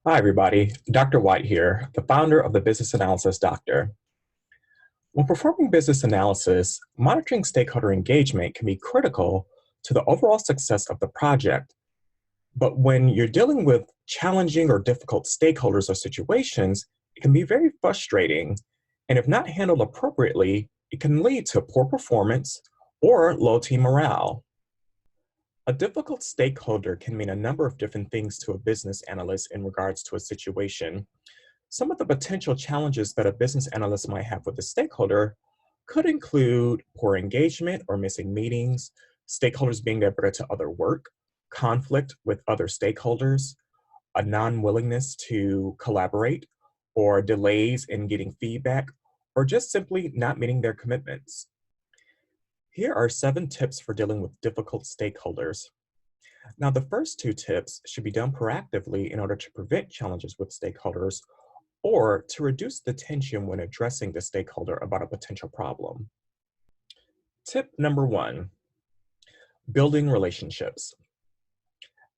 Hi, everybody. Dr. White here, the founder of the Business Analysis Doctor. When performing business analysis, monitoring stakeholder engagement can be critical to the overall success of the project. But when you're dealing with challenging or difficult stakeholders or situations, it can be very frustrating. And if not handled appropriately, it can lead to poor performance or low team morale. A difficult stakeholder can mean a number of different things to a business analyst in regards to a situation. Some of the potential challenges that a business analyst might have with a stakeholder could include poor engagement or missing meetings, stakeholders being diverted to other work, conflict with other stakeholders, a non-willingness to collaborate, or delays in getting feedback, or just simply not meeting their commitments. Here are 7 tips for dealing with difficult stakeholders. Now, the first 2 tips should be done proactively in order to prevent challenges with stakeholders or to reduce the tension when addressing the stakeholder about a potential problem. Tip number 1, building relationships.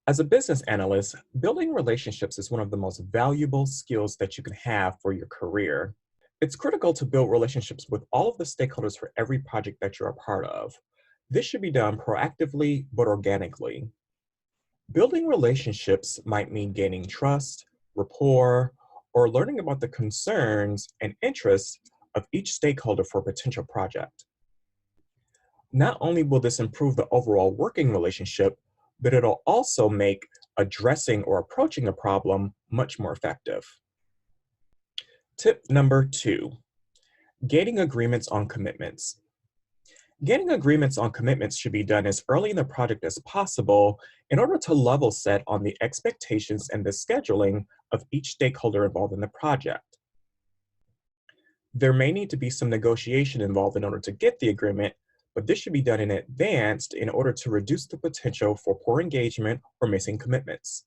As a business analyst, building relationships is one of the most valuable skills that you can have for your career. It's critical to build relationships with all of the stakeholders for every project that you're a part of. This should be done proactively but organically. Building relationships might mean gaining trust, rapport, or learning about the concerns and interests of each stakeholder for a potential project. Not only will this improve the overall working relationship, but it'll also make addressing or approaching a problem much more effective. Tip number 2, gaining agreements on commitments. Gaining agreements on commitments should be done as early in the project as possible in order to level set on the expectations and the scheduling of each stakeholder involved in the project. There may need to be some negotiation involved in order to get the agreement, but this should be done in advance in order to reduce the potential for poor engagement or missing commitments.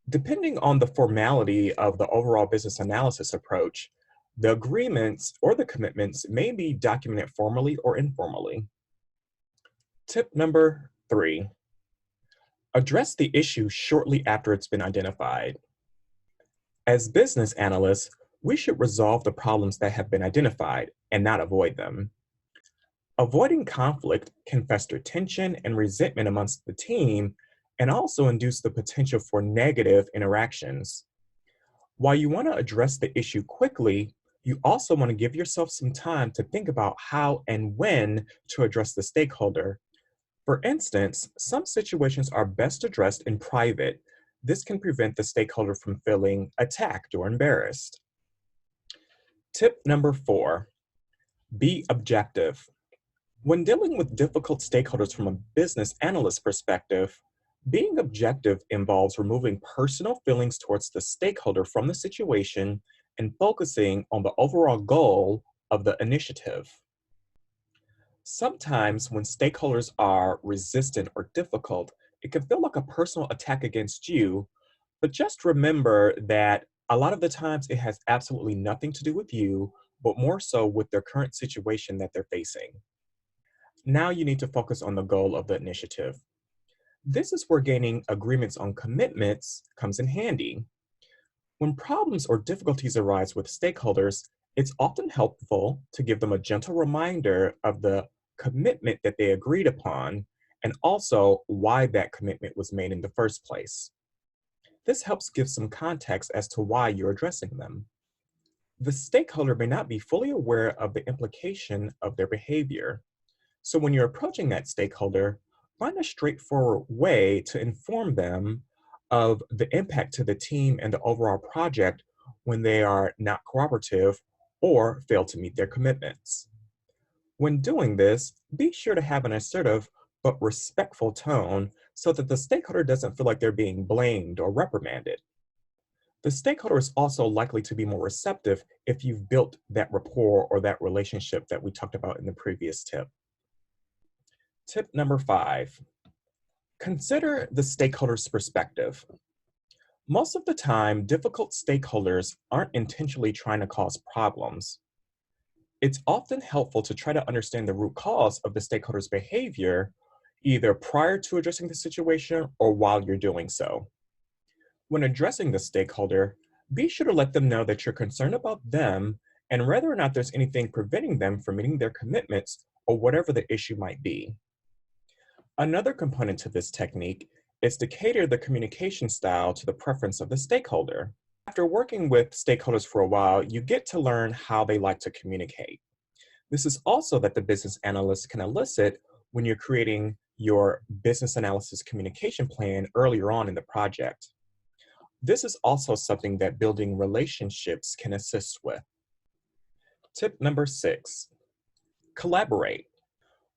Depending on the formality of the overall business analysis approach, the agreements or the commitments may be documented formally or informally. Tip number 3, address the issue shortly after it's been identified. As business analysts, we should resolve the problems that have been identified and not avoid them. Avoiding conflict can fester tension and resentment amongst the team and also induce the potential for negative interactions. While you want to address the issue quickly, you also want to give yourself some time to think about how and when to address the stakeholder. For instance, some situations are best addressed in private. This can prevent the stakeholder from feeling attacked or embarrassed. Tip number 4, be objective. When dealing with difficult stakeholders from a business analyst perspective, being objective involves removing personal feelings towards the stakeholder from the situation and focusing on the overall goal of the initiative. Sometimes when stakeholders are resistant or difficult, it can feel like a personal attack against you, but just remember that a lot of the times it has absolutely nothing to do with you, but more so with their current situation that they're facing. Now you need to focus on the goal of the initiative. This is where gaining agreements on commitments comes in handy. When problems or difficulties arise with stakeholders, it's often helpful to give them a gentle reminder of the commitment that they agreed upon and also why that commitment was made in the first place. This helps give some context as to why you're addressing them. The stakeholder may not be fully aware of the implication of their behavior. So when you're approaching that stakeholder, find a straightforward way to inform them of the impact to the team and the overall project when they are not cooperative or fail to meet their commitments. When doing this, be sure to have an assertive but respectful tone so that the stakeholder doesn't feel like they're being blamed or reprimanded. The stakeholder is also likely to be more receptive if you've built that rapport or that relationship that we talked about in the previous tip. Tip number 5, consider the stakeholder's perspective. Most of the time, difficult stakeholders aren't intentionally trying to cause problems. It's often helpful to try to understand the root cause of the stakeholder's behavior, either prior to addressing the situation or while you're doing so. When addressing the stakeholder, be sure to let them know that you're concerned about them and whether or not there's anything preventing them from meeting their commitments or whatever the issue might be. Another component to this technique is to cater the communication style to the preference of the stakeholder. After working with stakeholders for a while, you get to learn how they like to communicate. This is also that the business analyst can elicit when you're creating your business analysis communication plan earlier on in the project. This is also something that building relationships can assist with. Tip number 6, collaborate.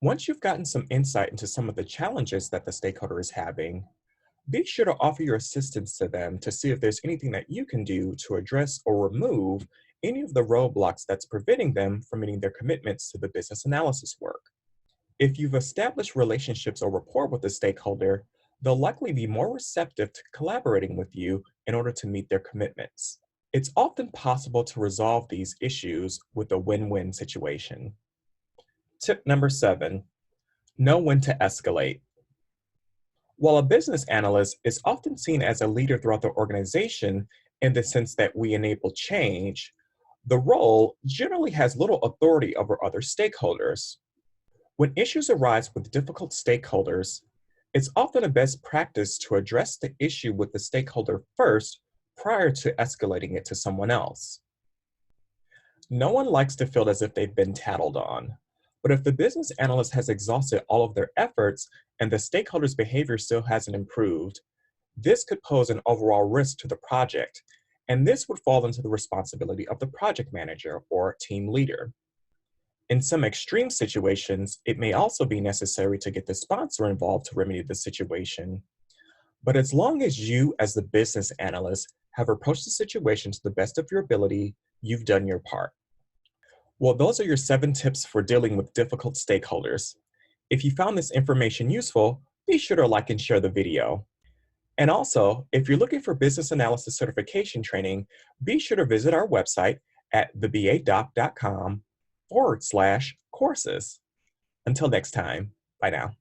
Once you've gotten some insight into some of the challenges that the stakeholder is having, be sure to offer your assistance to them to see if there's anything that you can do to address or remove any of the roadblocks that's preventing them from meeting their commitments to the business analysis work. If you've established relationships or rapport with the stakeholder, they'll likely be more receptive to collaborating with you in order to meet their commitments. It's often possible to resolve these issues with a win-win situation. Tip number 7, know when to escalate. While a business analyst is often seen as a leader throughout the organization in the sense that we enable change, the role generally has little authority over other stakeholders. When issues arise with difficult stakeholders, it's often a best practice to address the issue with the stakeholder first prior to escalating it to someone else. No one likes to feel as if they've been tattled on, but if the business analyst has exhausted all of their efforts and the stakeholder's behavior still hasn't improved, this could pose an overall risk to the project, and this would fall into the responsibility of the project manager or team leader. In some extreme situations, it may also be necessary to get the sponsor involved to remedy the situation. But as long as you, as the business analyst, have approached the situation to the best of your ability, you've done your part. Well, those are your 7 tips for dealing with difficult stakeholders. If you found this information useful, be sure to like and share the video. And also, if you're looking for business analysis certification training, be sure to visit our website at thebadoc.com/courses. Until next time, bye now.